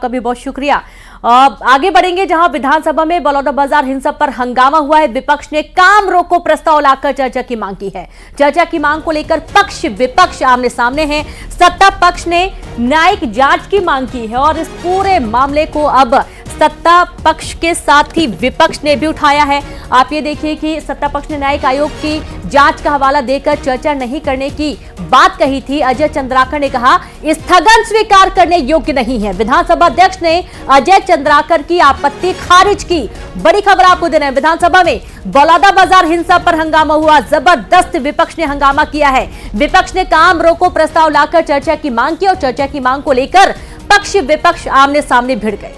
का भी बहुत शुक्रिया। आगे बढ़ेंगे जहां विधानसभा में बलौदाबाजार हिंसा पर हंगामा हुआ है। विपक्ष ने काम रोको प्रस्ताव लाकर चर्चा की मांग की है। चर्चा की मांग को लेकर पक्ष विपक्ष आमने सामने हैं। सत्ता पक्ष ने न्यायिक जांच की मांग की है और इस पूरे मामले को अब सत्ता पक्ष के साथ ही विपक्ष ने भी उठाया है। आप ये देखिए कि सत्ता पक्ष ने न्यायिक आयोग की जांच का हवाला देकर चर्चा नहीं करने की बात कही थी। अजय चंद्राकर ने कहा स्थगन स्वीकार करने योग्य नहीं है। विधानसभा अध्यक्ष ने अजय चंद्राकर की आपत्ति खारिज की। बड़ी खबर आपको दे रहे हैं, विधानसभा में बलौदाबाजार हिंसा पर हंगामा हुआ। जबरदस्त विपक्ष ने हंगामा किया है। विपक्ष ने काम रोको प्रस्ताव लाकर चर्चा की मांग की और चर्चा की मांग को लेकर पक्ष विपक्ष आमने सामने भिड़ गए।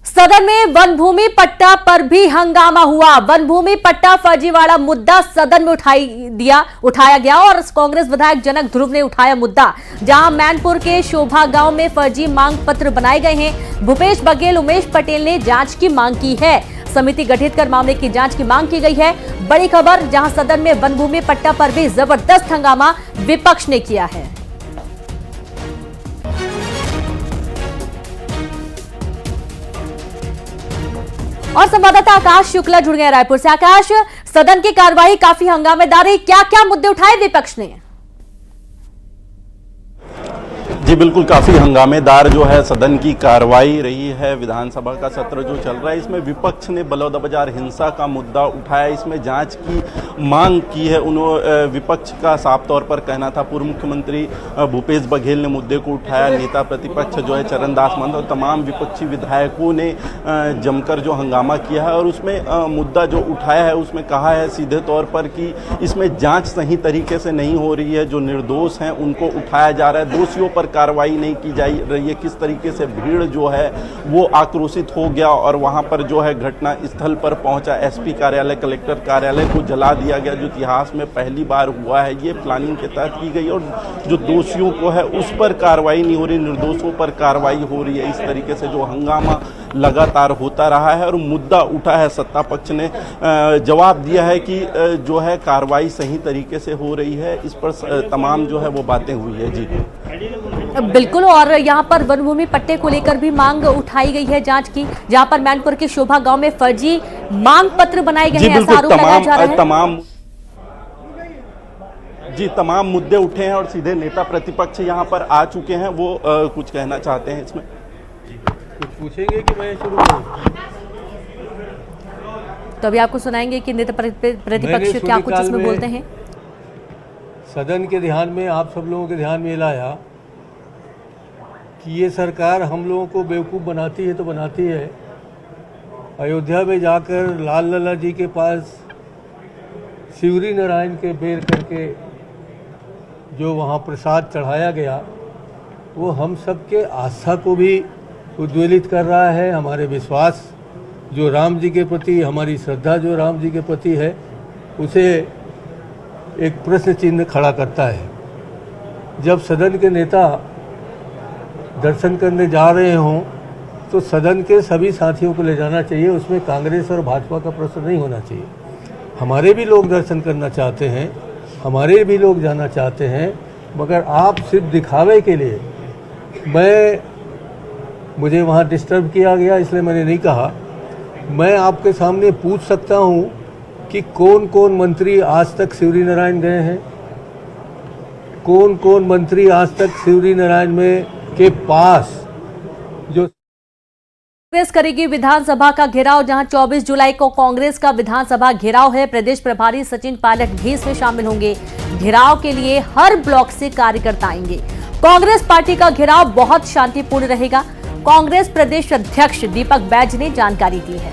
सदन में वन भूमि पट्टा पर भी हंगामा हुआ। वन भूमि पट्टा फर्जीवाड़ा मुद्दा सदन में उठाया गया और कांग्रेस विधायक जनक ध्रुव ने उठाया मुद्दा, जहां मैनपुर के शोभा गांव में फर्जी मांग पत्र बनाए गए हैं। भूपेश बघेल, उमेश पटेल ने जांच की मांग की है। समिति गठित कर मामले की जांच की मांग की गई है। बड़ी खबर, जहां सदन में वन भूमि पट्टा पर भी जबरदस्त हंगामा विपक्ष ने किया है। और संवाददाता आकाश शुक्ला जुड़ गए रायपुर से। आकाश, सदन की कार्यवाही काफी हंगामेदार रही, क्या क्या मुद्दे उठाए विपक्ष ने? जी बिल्कुल, काफ़ी हंगामेदार जो है सदन की कार्रवाई रही है। विधानसभा का सत्र जो चल रहा है, इसमें विपक्ष ने बलौदाबाजार हिंसा का मुद्दा उठाया, इसमें जांच की मांग की है। विपक्ष का साफ तौर पर कहना था, पूर्व मुख्यमंत्री भूपेश बघेल ने मुद्दे को उठाया, नेता प्रतिपक्ष जो है चरणदास महंत और तमाम विपक्षी विधायकों ने जमकर जो हंगामा किया है। और उसमें मुद्दा जो उठाया है उसमें कहा है सीधे तौर पर कि इसमें जाँच सही तरीके से नहीं हो रही है, जो निर्दोष हैं उनको उठाया जा रहा है, दोषियों पर कार्रवाई नहीं की जा रही है। किस तरीके से भीड़ जो है वो आक्रोशित हो गया और वहां पर जो है घटना स्थल पर पहुंचा। एसपी कार्यालय, कलेक्टर कार्यालय को जला दिया गया, जो इतिहास में पहली बार हुआ है। ये प्लानिंग के तहत की गई और जो दोषियों को है उस पर कार्रवाई नहीं हो रही, निर्दोषों पर कार्रवाई हो रही है। इस तरीके से जो हंगामा लगातार होता रहा है और मुद्दा उठा है, सत्ता पक्ष ने जवाब दिया है कि जो है कार्रवाई सही तरीके से हो रही है। इस पर तमाम जो है वो बातें हुई है। जी बिल्कुल, और यहाँ पर वन भूमि पट्टे को लेकर भी मांग उठाई गई है जांच की, जहाँ पर मैनपुर के शोभा गांव में फर्जी मांग पत्र बनाए गए हैं, ऐसा आरोप लगाया जा रहा है। तमाम मुद्दे उठे हैं और सीधे नेता प्रतिपक्ष यहाँ पर आ चुके हैं। वो कुछ कहना चाहते हैं इसमें। कुछ पूछेंगे कि मैं शुरू करूं? तो अभी आपको सुनाएंगे कि नेता प्रतिपक्ष क्या कुछ इसमें बोलते हैं। सदन के ध्यान में, आप सब लोगों के ध्यान में लाया कि ये सरकार हम लोगों को बेवकूफ़ बनाती है तो बनाती है। अयोध्या में जाकर लाल लला जी के पास शिवरी नारायण के बेर करके जो वहाँ प्रसाद चढ़ाया गया, वो हम सब के आस्था को भी उद्वेलित कर रहा है। हमारे विश्वास जो राम जी के प्रति, हमारी श्रद्धा जो राम जी के प्रति है, उसे एक प्रश्न चिन्ह खड़ा करता है। जब सदन के नेता दर्शन करने जा रहे हों तो सदन के सभी साथियों को ले जाना चाहिए, उसमें कांग्रेस और भाजपा का प्रश्न नहीं होना चाहिए। हमारे भी लोग दर्शन करना चाहते हैं, हमारे भी लोग जाना चाहते हैं, मगर आप सिर्फ दिखावे के लिए, मुझे वहाँ डिस्टर्ब किया गया इसलिए मैंने नहीं कहा। मैं आपके सामने पूछ सकता हूँ कि कौन कौन मंत्री आज तक शिवरी नारायण गए हैं, कौन कौन मंत्री आज तक शिवरी नारायण में के पास जो कांग्रेस करेगी विधानसभा का घेराव, जहां 24 जुलाई को कांग्रेस का विधानसभा घेराव है। प्रदेश प्रभारी सचिन पायलट भी इसमें शामिल होंगे। घेराव के लिए हर ब्लॉक से कार्यकर्ता आएंगे। कांग्रेस पार्टी का घेराव बहुत शांतिपूर्ण रहेगा, कांग्रेस प्रदेश अध्यक्ष दीपक बैज ने जानकारी दी है।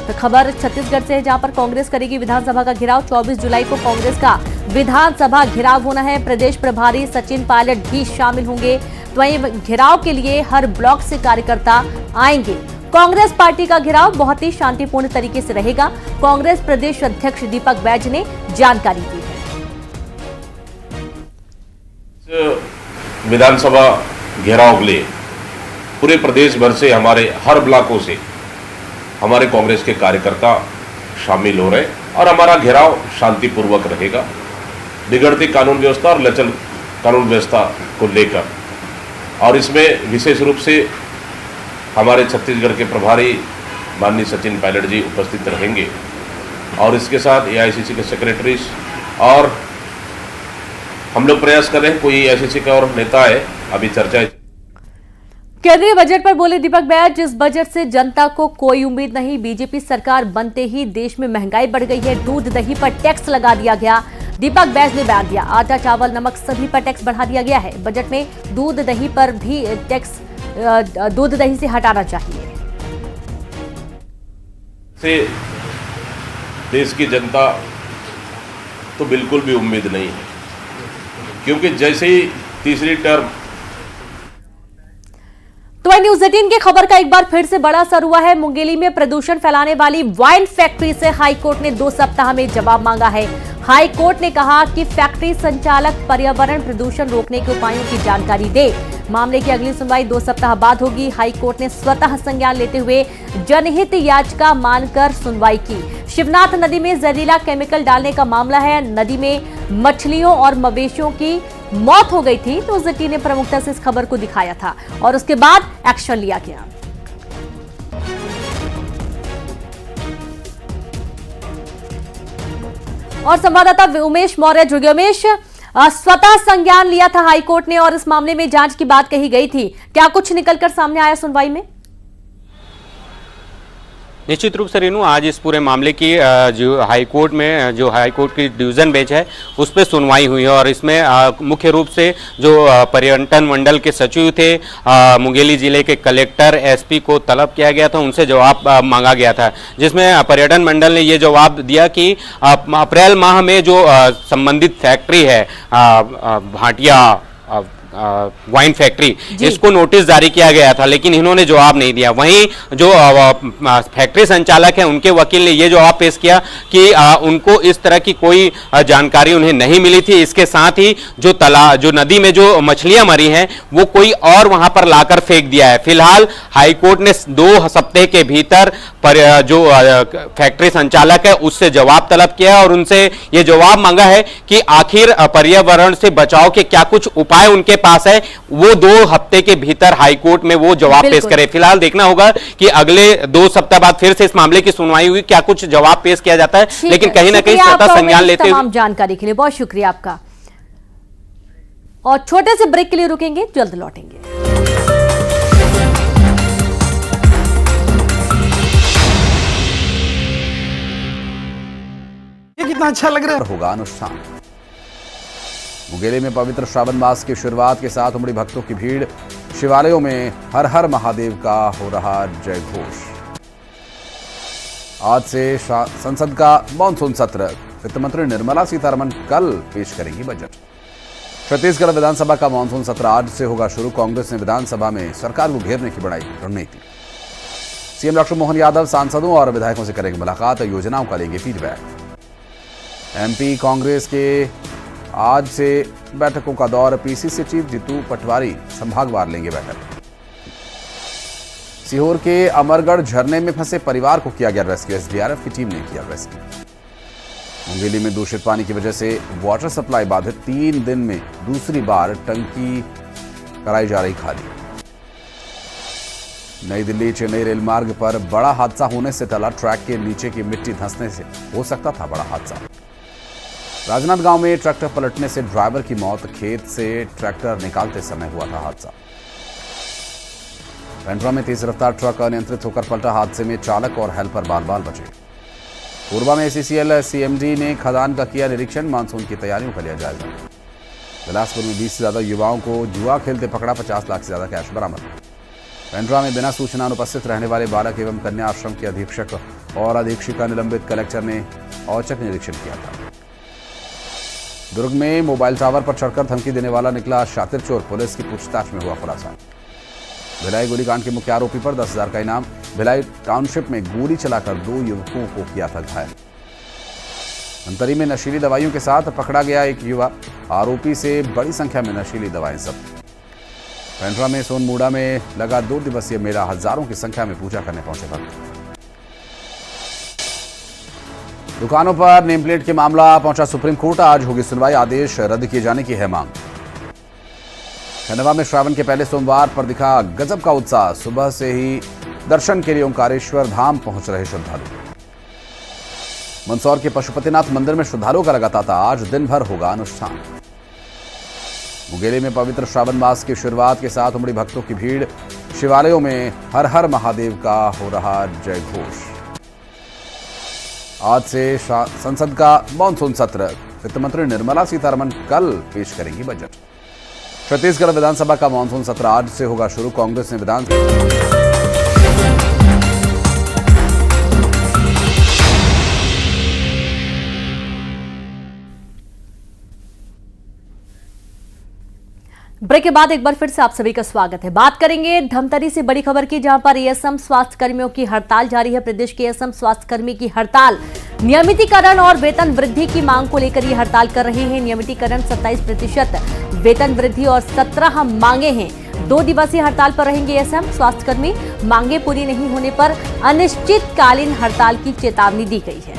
तो खबर छत्तीसगढ़ से है, जहां पर कांग्रेस करेगी विधानसभा का घेराव। 24 जुलाई को कांग्रेस का विधानसभा घेराव होना है। प्रदेश प्रभारी सचिन पायलट भी शामिल होंगे। तो वहीं घेराव के लिए हर ब्लॉक से कार्यकर्ता आएंगे। कांग्रेस पार्टी का घेराव बहुत ही शांतिपूर्ण तरीके से रहेगा, कांग्रेस प्रदेश अध्यक्ष दीपक बैज ने जानकारी दी है। विधानसभा घेराव के लिए पूरे प्रदेश भर से, हमारे हर ब्लॉकों से हमारे कांग्रेस के कार्यकर्ता शामिल हो रहे। और हमारा घेराव शांतिपूर्वक रहेगा। बिगड़ती कानून व्यवस्था और लचल कानून व्यवस्था को लेकर, और इसमें विशेष रूप से हमारे छत्तीसगढ़ के प्रभारी माननीय सचिन पायलट जी उपस्थित रहेंगे, और इसके साथ एआईसीसी के सेक्रेटरी, और हम लोग प्रयास कर रहे हैं कोई एआईसीसी का और नेता है, अभी चर्चा है। केंद्रीय बजट पर बोले दीपक बैज, जिस बजट से जनता को कोई उम्मीद नहीं। बीजेपी सरकार बनते ही देश में महंगाई बढ़ गई है, दूध दही पर टैक्स लगा दिया गया। दीपक बैज ने बयान दिया, आटा चावल नमक सभी पर टैक्स बढ़ा दिया गया है। बजट में दूध दही पर भी टैक्स दूध दही से हटाना चाहिए। से देश की जनता तो बिल्कुल भी उम्मीद नहीं है, क्योंकि जैसे ही तीसरी टर्म। तो न्यूज़ 18 की खबर का एक बार फिर से बड़ा असर हुआ है। मुंगेली में प्रदूषण फैलाने वाली वाइन फैक्ट्री से हाईकोर्ट ने 2 सप्ताह में जवाब मांगा है। हाईकोर्ट ने कहा कि फैक्ट्री संचालक पर्यावरण प्रदूषण रोकने के उपायों की जानकारी दे। मामले की अगली सुनवाई 2 सप्ताह बाद होगी। हाईकोर्ट ने स्वतः संज्ञान लेते हुए जनहित याचिका मानकर सुनवाई की। शिवनाथ नदी में जहरीला केमिकल डालने का मामला है। नदी में मछलियों और मवेशियों की मौत हो गई थी। न्यूज़ 18 ने प्रमुखता से इस खबर को दिखाया था और उसके बाद एक्शन लिया गया। और संवाददाता उमेश मौर्य जुड़ गए। उमेश, स्वतः संज्ञान लिया था हाईकोर्ट ने और इस मामले में जांच की बात कही गई थी, क्या कुछ निकलकर सामने आया सुनवाई में? निश्चित रूप से रेनू, आज इस पूरे मामले की जो हाईकोर्ट में जो हाईकोर्ट की डिवीजन बेंच है उस पर सुनवाई हुई है और इसमें मुख्य रूप से जो पर्यटन मंडल के सचिव थे, मुंगेली जिले के कलेक्टर, एसपी को तलब किया गया था, उनसे जवाब मांगा गया था, जिसमें पर्यटन मंडल ने ये जवाब दिया कि अप्रैल माह में जो संबंधित फैक्ट्री है भाटिया वाइन फैक्ट्री, इसको नोटिस जारी किया गया था, लेकिन इन्होंने जवाब नहीं दिया। वहीं जो फैक्ट्री संचालक है उनके वकील ने यह जवाब पेश किया कि उनको इस तरह की कोई जानकारी उन्हें नहीं मिली थी। इसके साथ ही जो नदी में जो मछलियां मरी हैं वो कोई और वहां पर लाकर फेंक दिया है। फिलहाल हाईकोर्ट ने 2 सप्ताह के भीतर जो फैक्ट्री संचालक है उससे जवाब तलब किया और उनसे ये जवाब मांगा है कि आखिर पर्यावरण से बचाव के क्या कुछ उपाय उनके पास है, वो 2 हफ्ते के भीतर हाईकोर्ट में वो जवाब पेश करे। फिलहाल देखना होगा कि अगले 2 सप्ताह बाद फिर से इस मामले की सुनवाई हुई, क्या कुछ जवाब पेश किया जाता है, लेकिन कहीं ना कहीं स्वतः संज्ञान लेते हुए। जानकारी के लिए बहुत शुक्रिया आपका। और छोटे से ब्रेक के लिए रुकेंगे, जल्द लौटेंगे। कितना अच्छा लग रहा है। होगा अनुष्ठान। मुंगेली में पवित्र श्रावण मास की शुरुआत के साथ उमड़ी भक्तों की भीड़। शिवालयों में हर हर महादेव का हो रहा जय घोष। आज से संसद का मॉनसून सत्र। वित्त मंत्री निर्मला सीतारमण कल पेश करेंगी बजट। छत्तीसगढ़ विधानसभा का मॉनसून सत्र आज से होगा शुरू। कांग्रेस ने विधानसभा में सरकार को घेरने की बनाई रणनीति। सीएम डॉक्टर मोहन यादव सांसदों और विधायकों से करेंगे मुलाकात, योजनाओं का लेंगे फीडबैक। एमपी कांग्रेस के आज से बैठकों का दौर। पीसीसी चीफ जीतू पटवारी संभागवार लेंगे बैठक। सीहोर के अमरगढ़ झरने में फंसे परिवार को किया गया रेस्क्यू। एसडीआरएफ की टीम ने किया रेस्क्यू। मुंगेली में दूषित पानी की वजह से वाटर सप्लाई बाधित। 3 दिन में दूसरी बार टंकी कराई जा रही खाली। नई दिल्ली चेन्नई रेल मार्ग पर बड़ा हादसा होने से टला। ट्रैक के नीचे की मिट्टी धंसने से हो सकता था बड़ा हादसा। राजनांदगांव में ट्रैक्टर पलटने से ड्राइवर की मौत। खेत से ट्रैक्टर निकालते समय हुआ था हादसा। पेंड्रा में तेज रफ्तार ट्रक अनियंत्रित होकर पलटा। हादसे में चालक और हेल्पर बाल बाल बचे। कोरबा में एसीसीएल सीएमडी ने खदान का किया निरीक्षण। मानसून की तैयारियों का लिया जायजा। बिलासपुर में 20 से ज्यादा युवाओं को जुआ खेलते पकड़ा। 50 लाख से ज्यादा कैश बरामद। पेंड्रा में बिना सूचना अनुपस्थित रहने वाले बालक एवं कन्या आश्रम के अधीक्षक और अधीक्षिका निलंबित। कलेक्टर ने औचक निरीक्षण किया था। दुर्ग में मोबाइल टावर पर चढ़कर धमकी देने वाला निकला शातिर चोर। पुलिस की पूछताछ में हुआ खुलासा। भिलाई गोलीकांड के मुख्य आरोपी पर 10,000 का इनाम। भिलाई टाउनशिप में गोली चलाकर 2 युवकों को किया था घायल। अंतरी में नशीली दवाइयों के साथ पकड़ा गया एक युवा। आरोपी से बड़ी संख्या में नशीली दवाएं जब्त। पेंड्रा में सोनमुड़ा में लगा 2 दिवसीय मेला। हजारों की संख्या में पूजा करने पहुंचे भक्त। दुकानों पर नेम प्लेट के मामला पहुंचा सुप्रीम कोर्ट। आज होगी सुनवाई, आदेश रद्द किए जाने की है मांग। खंडवा में श्रावण के पहले सोमवार पर दिखा गजब का उत्साह। सुबह से ही दर्शन के लिए ओंकारेश्वर धाम पहुंच रहे श्रद्धालु। मंदसौर के पशुपतिनाथ मंदिर में श्रद्धालुओं का लगा तांता। आज दिन भर होगा अनुष्ठान। मुंगेली में पवित्र श्रावण मास की शुरुआत के साथ उमड़ी भक्तों की भीड़। शिवालयों में हर हर महादेव का हो रहा जय घोष। आज से संसद का मॉनसून सत्र। वित्त मंत्री निर्मला सीतारमण कल पेश करेंगी बजट। छत्तीसगढ़ विधानसभा का मॉनसून सत्र आज से होगा शुरू। कांग्रेस ने विधान ब्रेक के बाद एक बार फिर से आप सभी का स्वागत है। बात करेंगे धमतरी से बड़ी खबर की, जहां पर एएसएम स्वास्थ्य कर्मियों की हड़ताल जारी है। प्रदेश के एएसएम स्वास्थ्य कर्मी की हड़ताल नियमितीकरण और वेतन वृद्धि की मांग को लेकर ये हड़ताल कर रहे हैं। नियमितीकरण 27%, वेतन वृद्धि और 17 मांगे हैं। 2 दिवसीय हड़ताल पर रहेंगे एएसएम स्वास्थ्य कर्मी। मांगे पूरी नहीं होने पर अनिश्चितकालीन हड़ताल की चेतावनी दी गई है।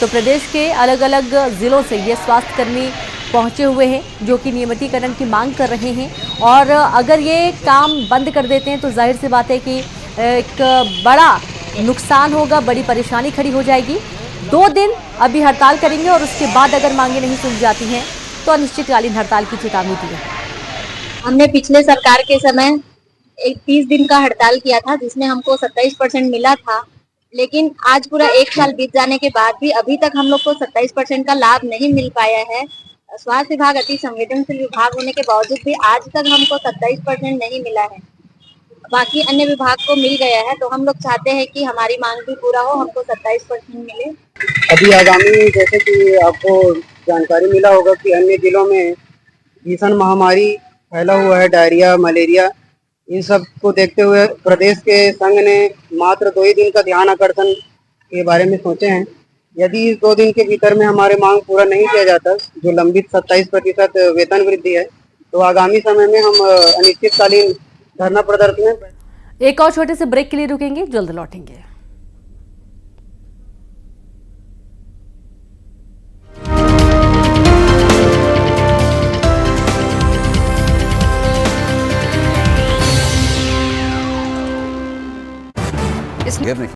तो प्रदेश के अलग अलग जिलों से ये स्वास्थ्य कर्मी पहुंचे हुए हैं, जो कि नियमितीकरण की मांग कर रहे हैं। और अगर ये काम बंद कर देते हैं तो जाहिर सी बात है कि एक बड़ा नुकसान होगा, बड़ी परेशानी खड़ी हो जाएगी। 2 दिन अभी हड़ताल करेंगे और उसके बाद अगर मांगे नहीं सुन जाती हैं तो अनिश्चितकालीन हड़ताल की चेतावनी दी है। हमने पिछले सरकार के समय एक 30 दिन का हड़ताल किया था, जिसमें हमको 27% मिला था। लेकिन आज पूरा 1 साल बीत जाने के बाद भी अभी तक हम लोग को 27% का लाभ नहीं मिल पाया है। स्वास्थ्य विभाग अति संवेदनशील विभाग होने के बावजूद भी आज तक हमको 27% नहीं मिला है। बाकी अन्य विभाग को मिल गया है, तो हम लोग चाहते हैं कि हमारी मांग भी पूरा हो, हमको 27% मिले। अभी आगामी, जैसे कि आपको जानकारी मिला होगा कि अन्य जिलों में भीषण महामारी फैला हुआ है, डायरिया, मलेरिया, इन सब को देखते हुए प्रदेश के संघ ने मात्र 2 ही दिन का ध्यान आकर्षण के बारे में सोचे हैं। यदि इस 2 दिन के भीतर में हमारे मांग पूरा नहीं किया जाता, जो लंबित 27% वेतन वृद्धि है, तो आगामी समय में हम अनिश्चितकालीन धरना प्रदर्शन में। एक और छोटे से ब्रेक के लिए रुकेंगे, जल्द लौटेंगे। गिरने की